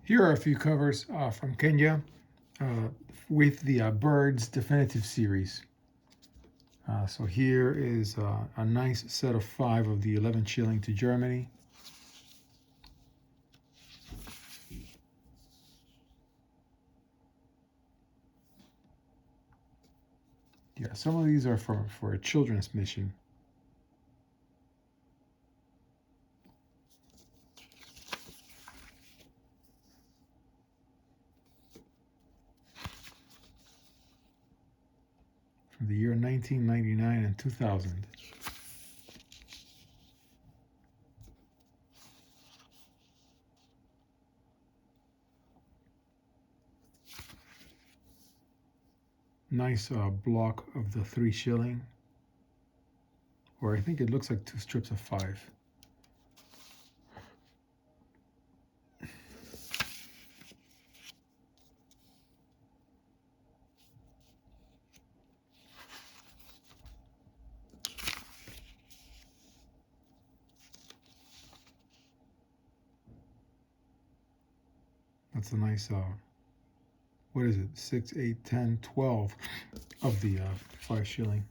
Here are a few covers from Kenya with the Birds Definitive Series. So here is a nice set of 5 of the 11 shilling to Germany. Yeah, some of these are for a children's mission. From the year 1999 and 2000. Nice block of the 3 shilling. Or I think it looks like 2 strips of 5. That's a nice, what is it, 6, 8, 10, 12 of the 5 shilling.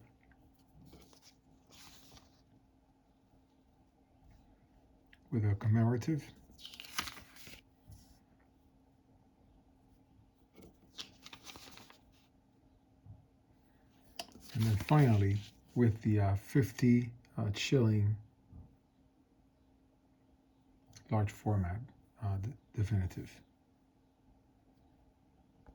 With a commemorative. And then finally, with the 50 shilling large format definitive.